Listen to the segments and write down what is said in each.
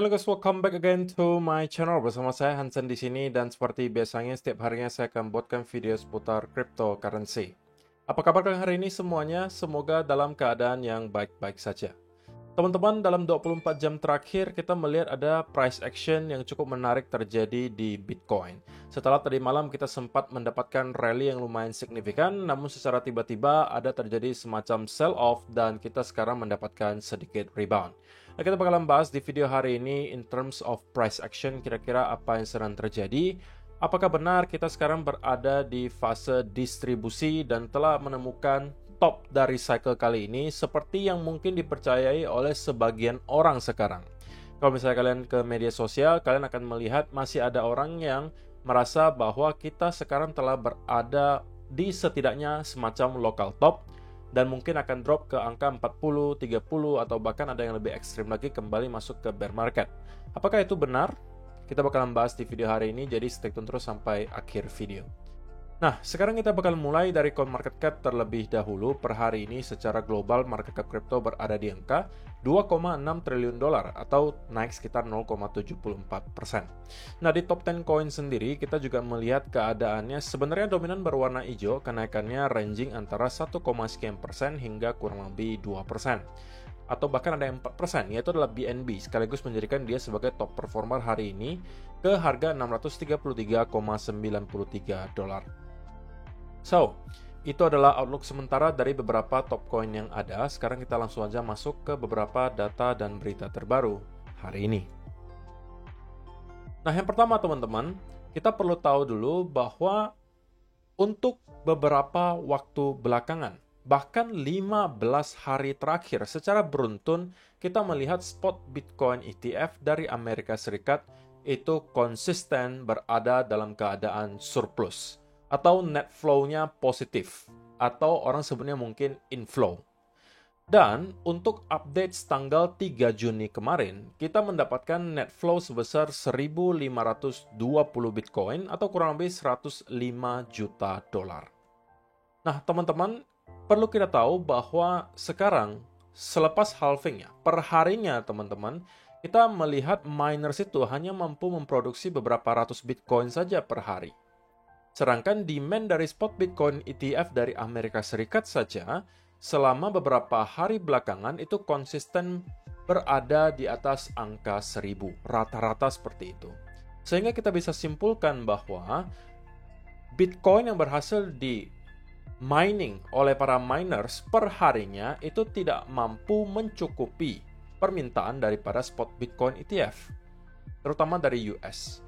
Halo guys, welcome back again to my channel. Bersama saya Hansen di sini dan seperti biasanya setiap harinya saya akan buatkan video seputar cryptocurrency. Apa kabar kalian hari ini semuanya? Semoga dalam keadaan yang baik-baik saja. Teman-teman, dalam 24 jam terakhir kita melihat ada price action yang cukup menarik terjadi di Bitcoin. Setelah tadi malam kita sempat mendapatkan rally yang lumayan signifikan, namun secara tiba-tiba ada terjadi semacam sell off dan kita sekarang mendapatkan sedikit rebound. Nah, kita bakalan bahas di video hari ini in terms of price action, kira-kira apa yang sedang terjadi. Apakah benar kita sekarang berada di fase distribusi dan telah menemukan top dari cycle kali ini seperti yang mungkin dipercayai oleh sebagian orang sekarang. Kalau misalnya kalian ke media sosial, kalian akan melihat masih ada orang yang merasa bahwa kita sekarang telah berada di setidaknya semacam local top dan mungkin akan drop ke angka 40, 30 atau bahkan ada yang lebih ekstrim lagi kembali masuk ke bear market. Apakah itu benar? Kita bakalan bahas di video hari ini, jadi stay tune terus sampai akhir video. Nah, sekarang kita bakal mulai dari CoinMarketCap terlebih dahulu. Per hari ini secara global market cap kripto berada di angka 2,6 triliun dolar atau naik sekitar 0,74%. Nah, di top 10 coin sendiri kita juga melihat keadaannya sebenarnya dominan berwarna hijau, kenaikannya ranging antara 1, sekian persen hingga kurang lebih 2%. Atau bahkan ada yang 4%, yaitu adalah BNB, sekaligus menjadikan dia sebagai top performer hari ini ke harga 633,93 dolar. So, itu adalah outlook sementara dari beberapa top coin yang ada. Sekarang kita langsung aja masuk ke beberapa data dan berita terbaru hari ini. Nah, yang pertama teman-teman, kita perlu tahu dulu bahwa untuk beberapa waktu belakangan, bahkan 15 hari terakhir secara beruntun, kita melihat spot Bitcoin ETF dari Amerika Serikat itu konsisten berada dalam keadaan surplus atau net flow-nya positif, atau orang sebutnya mungkin inflow. Dan untuk update tanggal 3 Juni kemarin, kita mendapatkan net flow sebesar 1.520 Bitcoin atau kurang lebih 105 juta dolar. Nah, teman-teman, perlu kita tahu bahwa sekarang, selepas halving ya, per harinya teman-teman, kita melihat miners itu hanya mampu memproduksi beberapa ratus Bitcoin saja per hari. Sedangkan demand dari spot Bitcoin ETF dari Amerika Serikat saja selama beberapa hari belakangan itu konsisten berada di atas angka 1.000, rata-rata seperti itu. Sehingga kita bisa simpulkan bahwa Bitcoin yang berhasil di mining oleh para miners per harinya itu tidak mampu mencukupi permintaan daripada spot Bitcoin ETF, terutama dari US.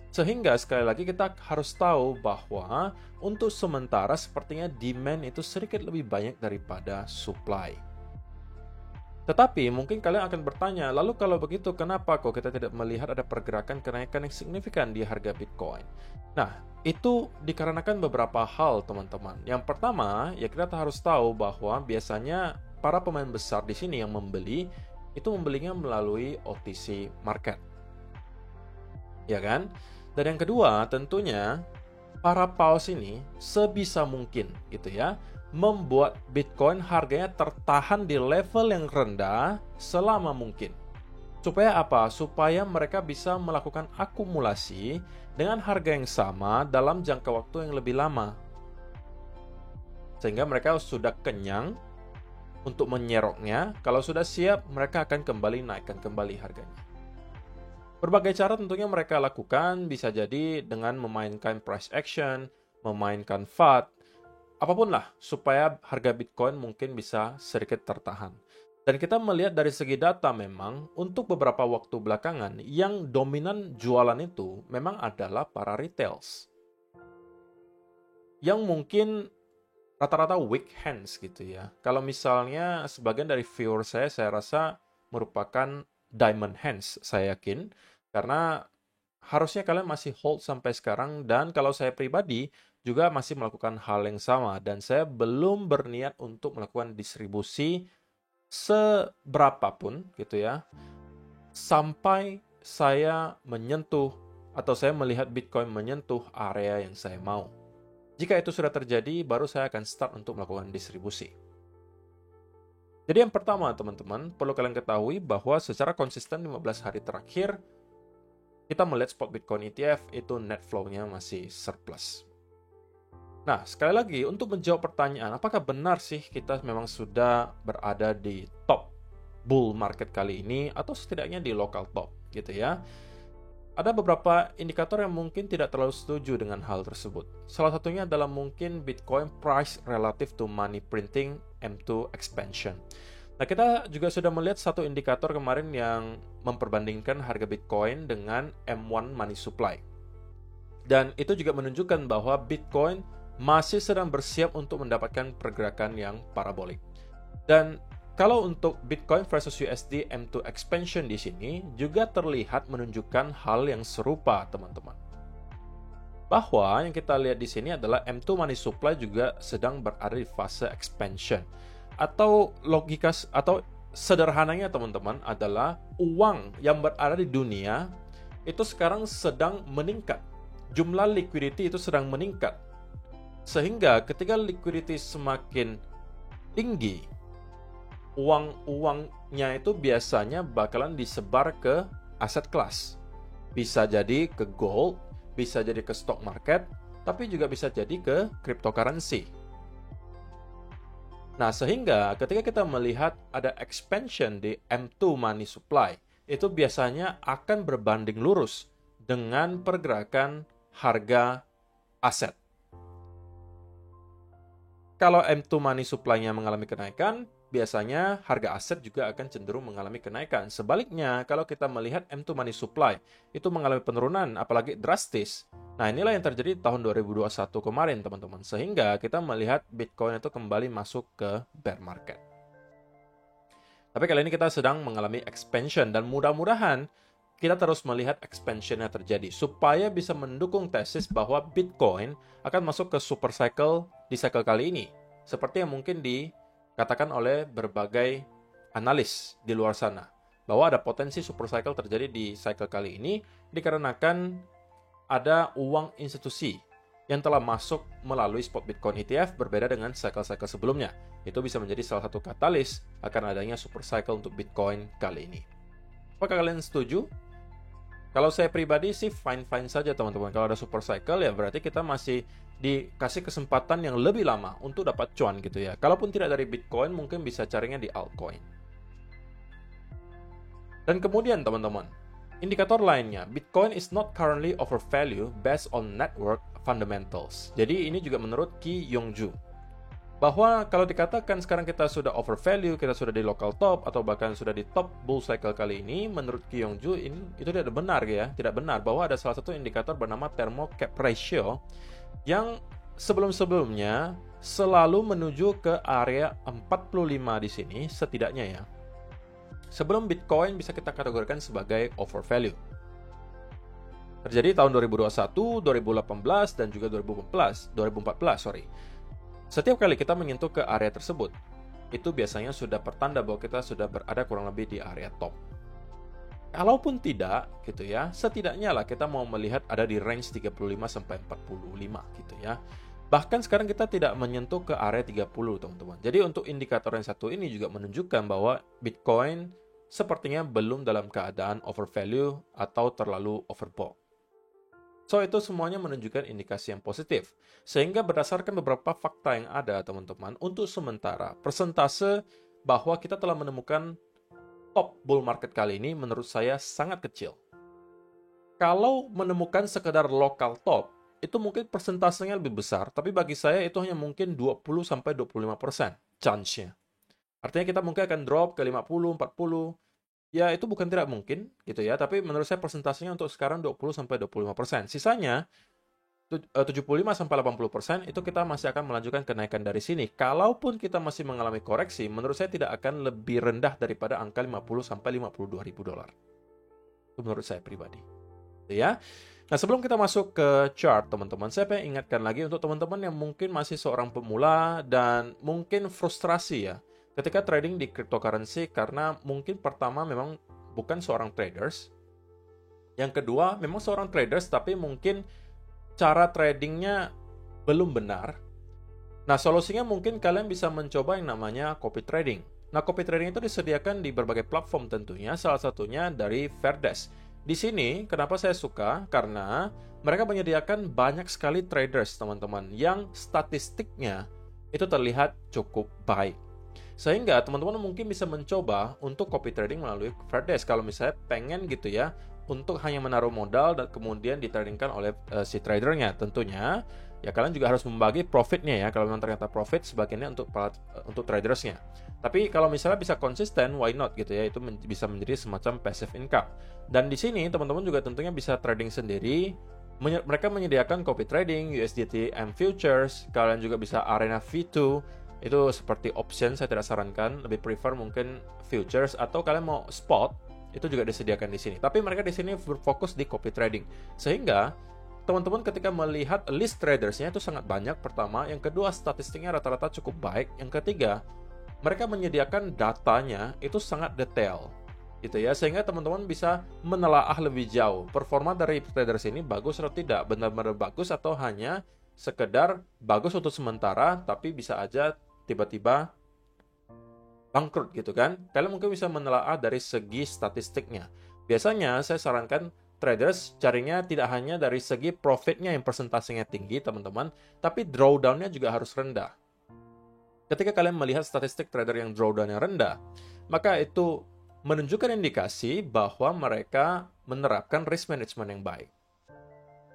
Sehingga sekali lagi kita harus tahu bahwa untuk sementara sepertinya demand itu sedikit lebih banyak daripada supply. Tetapi mungkin kalian akan bertanya, lalu kalau begitu kenapa kok kita tidak melihat ada pergerakan kenaikan yang signifikan di harga Bitcoin? Nah, itu dikarenakan beberapa hal teman-teman. Yang pertama, ya kita harus tahu bahwa biasanya para pemain besar di sini yang membeli, itu membelinya melalui OTC market. Ya kan? Dan yang kedua, tentunya para paus ini sebisa mungkin gitu ya, membuat Bitcoin harganya tertahan di level yang rendah selama mungkin. Supaya apa? Supaya mereka bisa melakukan akumulasi dengan harga yang sama dalam jangka waktu yang lebih lama. Sehingga mereka sudah kenyang untuk menyeroknya, kalau sudah siap mereka akan kembali naikkan kembali harganya. Berbagai cara tentunya mereka lakukan, bisa jadi dengan memainkan price action, memainkan FUD, apapun lah, supaya harga Bitcoin mungkin bisa sedikit tertahan. Dan kita melihat dari segi data memang, untuk beberapa waktu belakangan, yang dominan jualan itu memang adalah para retails. Yang mungkin rata-rata weak hands gitu ya. Kalau misalnya sebagian dari viewer saya rasa merupakan diamond hands, saya yakin. Karena harusnya kalian masih hold sampai sekarang, dan kalau saya pribadi juga masih melakukan hal yang sama, dan saya belum berniat untuk melakukan distribusi seberapapun gitu ya, sampai saya menyentuh atau saya melihat Bitcoin menyentuh area yang saya mau. Jika itu sudah terjadi, baru saya akan start untuk melakukan distribusi. Jadi yang pertama teman-teman, perlu kalian ketahui bahwa secara konsisten 15 hari terakhir, kita melihat spot Bitcoin ETF itu net flow-nya masih surplus. Nah, sekali lagi, untuk menjawab pertanyaan, apakah benar sih kita memang sudah berada di top bull market kali ini, atau setidaknya di local top, gitu ya. Ada beberapa indikator yang mungkin tidak terlalu setuju dengan hal tersebut. Salah satunya adalah mungkin Bitcoin price relative to money printing M2 expansion. Nah, kita juga sudah melihat satu indikator kemarin yang memperbandingkan harga Bitcoin dengan M1 money supply. Dan itu juga menunjukkan bahwa Bitcoin masih sedang bersiap untuk mendapatkan pergerakan yang parabolik. Dan kalau untuk Bitcoin versus USD M2 expansion di sini juga terlihat menunjukkan hal yang serupa, teman-teman. Bahwa yang kita lihat di sini adalah M2 money supply juga sedang berada di fase expansion. Atau logika atau sederhananya teman-teman adalah uang yang berada di dunia itu sekarang sedang meningkat. Jumlah liquidity itu sedang meningkat. Sehingga ketika liquidity semakin tinggi, uang-uangnya itu biasanya bakalan disebar ke aset kelas. Bisa jadi ke gold, bisa jadi ke stock market, tapi juga bisa jadi ke cryptocurrency. Nah, sehingga ketika kita melihat ada expansion di M2 money supply, itu biasanya akan berbanding lurus dengan pergerakan harga aset. Kalau M2 money supply-nya mengalami kenaikan, biasanya harga aset juga akan cenderung mengalami kenaikan. Sebaliknya, kalau kita melihat M2 money supply itu mengalami penurunan, apalagi drastis. Nah, inilah yang terjadi tahun 2021 kemarin, teman-teman. Sehingga kita melihat Bitcoin itu kembali masuk ke bear market. Tapi kali ini kita sedang mengalami expansion, dan mudah-mudahan kita terus melihat expansion-nya terjadi, supaya bisa mendukung tesis bahwa Bitcoin akan masuk ke super cycle di cycle kali ini. Seperti yang mungkin dikatakan oleh berbagai analis di luar sana, bahwa ada potensi super cycle terjadi di cycle kali ini dikarenakan ada uang institusi yang telah masuk melalui spot Bitcoin ETF berbeda dengan cycle-cycle sebelumnya. Itu bisa menjadi salah satu katalis akan adanya super cycle untuk Bitcoin kali ini. Apakah kalian setuju? Kalau saya pribadi sih fine-fine saja teman-teman. Kalau ada super cycle ya berarti kita masih dikasih kesempatan yang lebih lama untuk dapat cuan gitu ya. Kalaupun tidak dari Bitcoin, mungkin bisa carinya di altcoin. Dan kemudian teman-teman, indikator lainnya, Bitcoin is not currently overvalued based on network fundamentals. Jadi ini juga menurut Ki Yong-ju. Bahwa kalau dikatakan sekarang kita sudah overvalue, kita sudah di local top, atau bahkan sudah di top bull cycle kali ini, menurut Ki Yong-ju itu tidak benar ya. Tidak benar bahwa ada salah satu indikator bernama thermo cap ratio yang sebelum-sebelumnya selalu menuju ke area 45 di sini setidaknya ya. Sebelum Bitcoin bisa kita kategorikan sebagai overvalue. Terjadi tahun 2021, 2018, dan juga 2014. Setiap kali kita menyentuh ke area tersebut, itu biasanya sudah pertanda bahwa kita sudah berada kurang lebih di area top. Kalaupun tidak, gitu ya, setidaknya lah kita mau melihat ada di range 35 sampai 45 gitu ya. Bahkan sekarang kita tidak menyentuh ke area 30, teman-teman. Jadi untuk indikator yang satu ini juga menunjukkan bahwa Bitcoin sepertinya belum dalam keadaan overvalue atau terlalu overbought. So, itu semuanya menunjukkan indikasi yang positif. Sehingga berdasarkan beberapa fakta yang ada, teman-teman, untuk sementara, persentase bahwa kita telah menemukan top bull market kali ini menurut saya sangat kecil. Kalau menemukan sekedar local top, itu mungkin persentasenya lebih besar, tapi bagi saya itu hanya mungkin 20-25% chance-nya. Artinya kita mungkin akan drop ke 50, 40, ya itu bukan tidak mungkin gitu ya, tapi menurut saya persentasenya untuk sekarang 20-25%. Sisanya 75-80% itu kita masih akan melanjutkan kenaikan dari sini. Kalaupun kita masih mengalami koreksi, menurut saya tidak akan lebih rendah daripada angka 50-52 ribu dolar. Itu menurut saya pribadi. Ya. Nah, sebelum kita masuk ke chart, teman-teman, saya pengen ingatkan lagi untuk teman-teman yang mungkin masih seorang pemula dan mungkin frustrasi ya ketika trading di cryptocurrency karena mungkin pertama memang bukan seorang traders. Yang kedua, memang seorang traders tapi mungkin cara tradingnya belum benar. Nah, solusinya mungkin kalian bisa mencoba yang namanya copy trading. Nah, copy trading itu disediakan di berbagai platform tentunya, salah satunya dari Fairdesk. Di sini, kenapa saya suka? Karena mereka menyediakan banyak sekali traders, teman-teman, yang statistiknya itu terlihat cukup baik. Sehingga teman-teman mungkin bisa mencoba untuk copy trading melalui Fairdesk kalau misalnya pengen gitu ya, untuk hanya menaruh modal dan kemudian ditradingkan oleh si tradernya tentunya. Ya kalian juga harus membagi profitnya ya, kalau memang ternyata profit sebagiannya untuk tradersnya. Tapi kalau misalnya bisa konsisten, why not gitu ya, itu bisa menjadi semacam passive income. Dan di sini teman-teman juga tentunya bisa trading sendiri. Mereka menyediakan copy trading, USDT M futures, kalian juga bisa Arena V2, itu seperti option, saya tidak sarankan, lebih prefer mungkin futures, atau kalian mau spot, itu juga disediakan di sini. Tapi mereka di sini berfokus di copy trading. Sehingga teman-teman ketika melihat list tradersnya itu sangat banyak, pertama. Yang kedua, statistiknya rata-rata cukup baik. Yang ketiga, mereka menyediakan datanya itu sangat detail, gitu ya, sehingga teman-teman bisa menelaah lebih jauh performa dari traders ini bagus atau tidak, benar-benar bagus atau hanya sekedar bagus untuk sementara, tapi bisa aja tiba-tiba bangkrut gitu kan. Kalian mungkin bisa menelaah dari segi statistiknya. Biasanya saya sarankan traders carinya tidak hanya dari segi profitnya yang persentasenya tinggi teman-teman, tapi drawdownnya juga harus rendah. Ketika kalian melihat statistik trader yang drawdownnya rendah, maka itu menunjukkan indikasi bahwa mereka menerapkan risk management yang baik.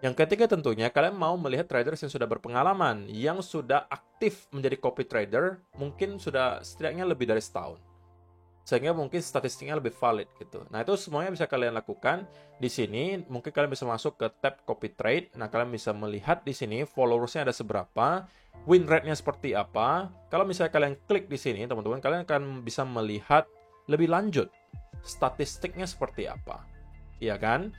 Yang ketiga tentunya kalian mau melihat traders yang sudah berpengalaman, yang sudah aktif menjadi copy trader, mungkin sudah setidaknya lebih dari setahun. Sehingga mungkin statistiknya lebih valid gitu. Nah, itu semuanya bisa kalian lakukan di sini. Mungkin kalian bisa masuk ke tab copy trade. Nah, kalian bisa melihat di sini followersnya ada seberapa, win rate-nya seperti apa. Kalau misalnya kalian klik di sini, teman-teman, kalian akan bisa melihat lebih lanjut statistiknya seperti apa. Iya kan?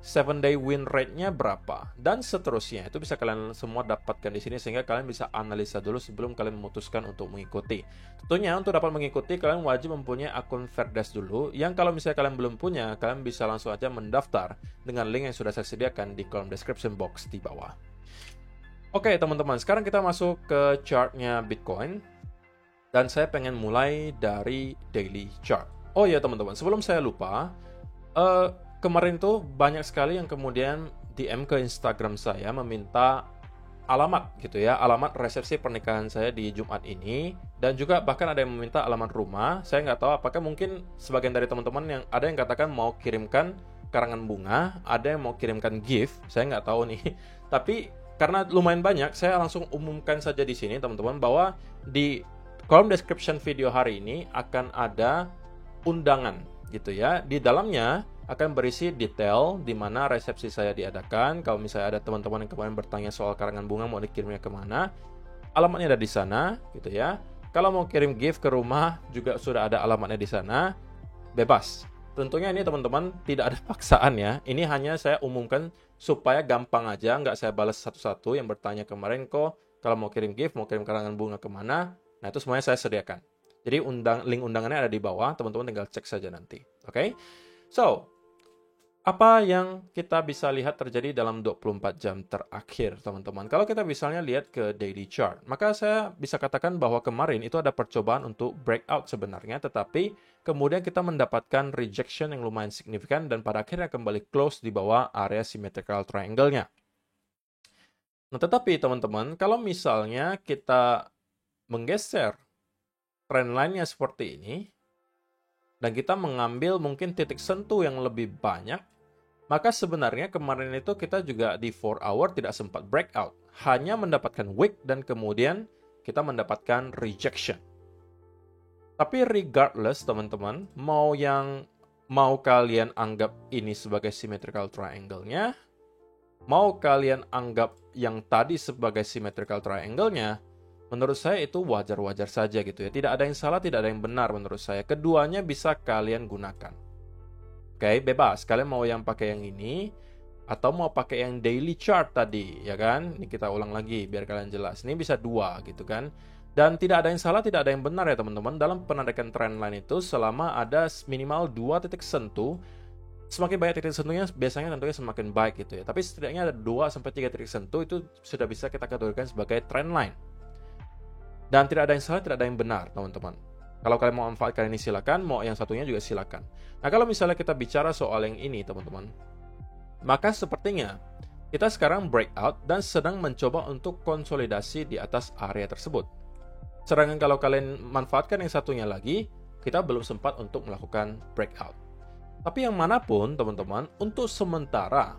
7-day win rate-nya berapa, dan seterusnya. Itu bisa kalian semua dapatkan di sini, sehingga kalian bisa analisa dulu sebelum kalian memutuskan untuk mengikuti. Tentunya untuk dapat mengikuti, kalian wajib mempunyai akun Fairdesk dulu, yang kalau misalnya kalian belum punya, kalian bisa langsung aja mendaftar dengan link yang sudah saya sediakan di kolom description box di bawah. Oke teman-teman, sekarang kita masuk ke chartnya Bitcoin, dan saya pengen mulai dari daily chart. Oh ya teman-teman, sebelum saya lupa, kemarin tuh banyak sekali yang kemudian DM ke Instagram saya meminta alamat gitu ya, alamat resepsi pernikahan saya di Jumat ini, dan juga bahkan ada yang meminta alamat rumah. Saya nggak tahu apakah mungkin sebagian dari teman-teman yang ada yang katakan mau kirimkan karangan bunga, ada yang mau kirimkan gift, saya nggak tahu nih. Tapi karena lumayan banyak, saya langsung umumkan saja di sini teman-teman bahwa di kolom description video hari ini akan ada undangan gitu ya. Di dalamnya akan berisi detail di mana resepsi saya diadakan. Kalau misalnya ada teman-teman yang kemarin bertanya soal karangan bunga mau dikirimnya kemana, alamatnya ada di sana gitu ya. Kalau mau kirim gift ke rumah juga sudah ada alamatnya di sana, bebas. Tentunya ini teman-teman tidak ada paksaan ya. Ini hanya saya umumkan supaya gampang aja, nggak saya balas satu-satu yang bertanya kemarin kok kalau mau kirim gift, mau kirim karangan bunga kemana. Nah itu semuanya saya sediakan. Jadi link undangannya ada di bawah, teman-teman tinggal cek saja nanti. Oke? So, apa yang kita bisa lihat terjadi dalam 24 jam terakhir, teman-teman? Kalau kita misalnya lihat ke daily chart, maka saya bisa katakan bahwa kemarin itu ada percobaan untuk breakout sebenarnya, tetapi kemudian kita mendapatkan rejection yang lumayan signifikan dan pada akhirnya kembali close di bawah area symmetrical triangle-nya. Nah, tetapi teman-teman, kalau misalnya kita menggeser trendline-nya seperti ini, dan kita mengambil mungkin titik sentuh yang lebih banyak, maka sebenarnya kemarin itu kita juga di 4 hour tidak sempat breakout. Hanya mendapatkan wick dan kemudian kita mendapatkan rejection. Tapi regardless teman-teman, mau kalian anggap ini sebagai symmetrical triangle-nya, mau kalian anggap yang tadi sebagai symmetrical triangle-nya, menurut saya itu wajar-wajar saja gitu ya. Tidak ada yang salah, tidak ada yang benar menurut saya. Keduanya bisa kalian gunakan. Oke, bebas. Kalian mau yang pakai yang ini atau mau pakai yang daily chart tadi, ya kan? Ini kita ulang lagi biar kalian jelas. Ini bisa dua gitu kan. Dan tidak ada yang salah, tidak ada yang benar ya teman-teman. Dalam penarikan trendline itu selama ada minimal 2 titik sentuh, semakin banyak titik sentuhnya biasanya tentunya semakin baik gitu ya. Tapi setidaknya ada 2-3 titik sentuh itu sudah bisa kita kategorikan sebagai trendline. Dan tidak ada yang salah, tidak ada yang benar, teman-teman. Kalau kalian mau manfaatkan ini silakan, mau yang satunya juga silakan. Nah, kalau misalnya kita bicara soal yang ini, teman-teman, maka sepertinya kita sekarang breakout dan sedang mencoba untuk konsolidasi di atas area tersebut. Sedangkan kalau kalian manfaatkan yang satunya lagi, kita belum sempat untuk melakukan breakout. Tapi yang manapun, teman-teman, untuk sementara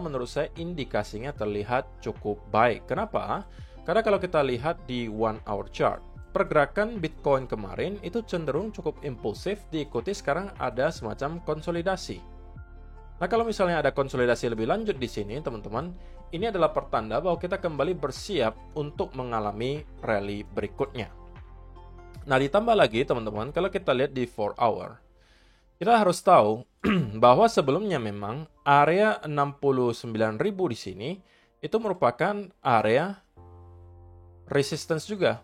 menurut saya indikasinya terlihat cukup baik. Kenapa? Karena kalau kita lihat di 1 hour chart, pergerakan Bitcoin kemarin itu cenderung cukup impulsif, diikuti sekarang ada semacam konsolidasi. Nah, kalau misalnya ada konsolidasi lebih lanjut di sini, teman-teman, ini adalah pertanda bahwa kita kembali bersiap untuk mengalami rally berikutnya. Nah, ditambah lagi, teman-teman, kalau kita lihat di 4 hour, kita harus tahu bahwa sebelumnya memang area 69.000 di sini itu merupakan area resistance juga.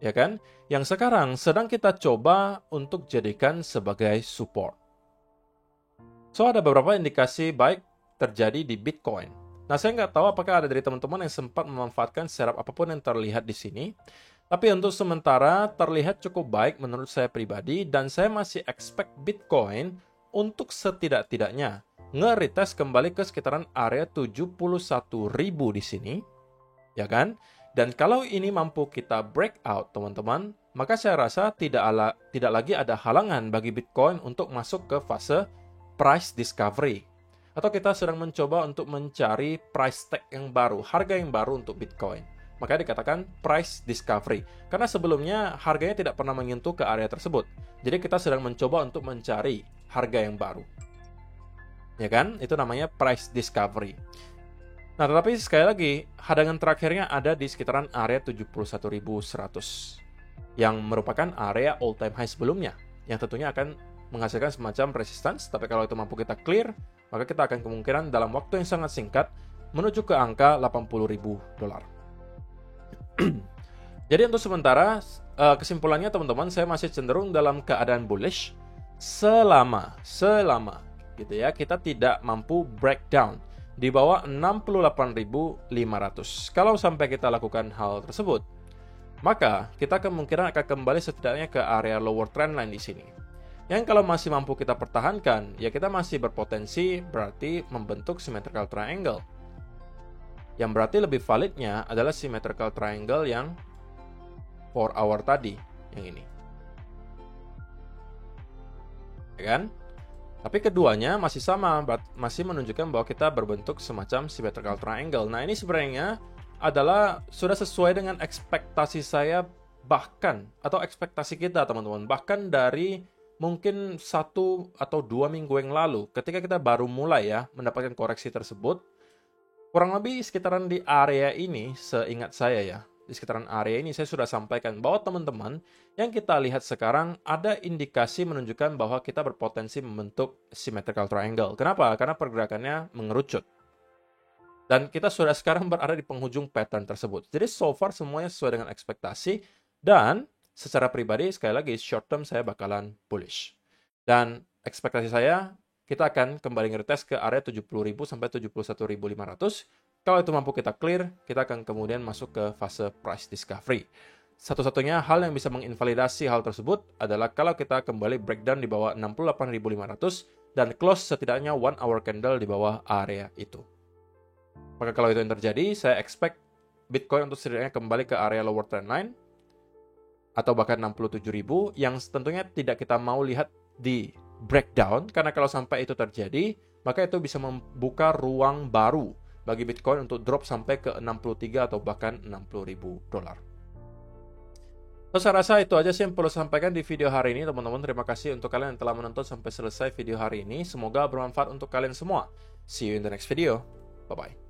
Ya kan? Yang sekarang sedang kita coba untuk jadikan sebagai support. So, ada beberapa indikasi baik terjadi di Bitcoin. Nah, saya nggak tahu apakah ada dari teman-teman yang sempat memanfaatkan setup apapun yang terlihat di sini. Tapi untuk sementara terlihat cukup baik menurut saya pribadi, dan saya masih expect Bitcoin untuk setidak-tidaknya nge-retest kembali ke sekitaran area 71.000 di sini, ya kan? Dan kalau ini mampu kita breakout, teman-teman, maka saya rasa tidak lagi ada halangan bagi Bitcoin untuk masuk ke fase price discovery. Atau kita sedang mencoba untuk mencari price tag yang baru, harga yang baru untuk Bitcoin. Makanya dikatakan price discovery. Karena sebelumnya harganya tidak pernah menyentuh ke area tersebut. Jadi kita sedang mencoba untuk mencari harga yang baru. Ya kan? Itu namanya price discovery. Nah, tetapi sekali lagi, hadangan terakhirnya ada di sekitaran area 71.100. Yang merupakan area all time high sebelumnya. Yang tentunya akan menghasilkan semacam resistance. Tapi kalau itu mampu kita clear, maka kita akan kemungkinan dalam waktu yang sangat singkat menuju ke angka $80.000. Jadi untuk sementara, kesimpulannya teman-teman, saya masih cenderung dalam keadaan bullish selama gitu ya, kita tidak mampu breakdown di bawah 68.500. Kalau sampai kita lakukan hal tersebut, maka kita kemungkinan akan kembali setidaknya ke area lower trend line di sini. Yang kalau masih mampu kita pertahankan, ya kita masih berpotensi berarti membentuk symmetrical triangle. Yang berarti lebih validnya adalah symmetrical triangle yang 4 hour tadi, yang ini. Ya kan? Tapi keduanya masih sama, masih menunjukkan bahwa kita berbentuk semacam symmetrical triangle. Nah, ini sebenarnya adalah sudah sesuai dengan ekspektasi saya bahkan, atau ekspektasi kita teman-teman, bahkan dari mungkin 1 atau 2 minggu yang lalu, ketika kita baru mulai ya mendapatkan koreksi tersebut. Kurang lebih sekitaran di area ini, seingat saya ya, di sekitaran area ini saya sudah sampaikan bahwa teman-teman, yang kita lihat sekarang ada indikasi menunjukkan bahwa kita berpotensi membentuk symmetrical triangle. Kenapa? Karena pergerakannya mengerucut. Dan kita sudah sekarang berada di penghujung pattern tersebut. Jadi so far semuanya sesuai dengan ekspektasi, dan secara pribadi sekali lagi short term saya bakalan bullish. Dan ekspektasi saya, kita akan kembali nge-retest ke area 70.000 sampai 71.500. Kalau itu mampu kita clear, kita akan kemudian masuk ke fase price discovery. Satu-satunya hal yang bisa menginvalidasi hal tersebut adalah kalau kita kembali breakdown di bawah 68.500 dan close setidaknya 1 hour candle di bawah area itu. Maka kalau itu yang terjadi, saya expect Bitcoin untuk setidaknya kembali ke area lower trend line atau bahkan 67.000 yang tentunya tidak kita mau lihat di breakdown, karena kalau sampai itu terjadi, maka itu bisa membuka ruang baru bagi Bitcoin untuk drop sampai ke 63 atau bahkan $60.000. So, saya rasa itu aja sih yang perlu saya sampaikan di video hari ini, teman-teman. Terima kasih untuk kalian yang telah menonton sampai selesai video hari ini. Semoga bermanfaat untuk kalian semua. See you in the next video. Bye-bye.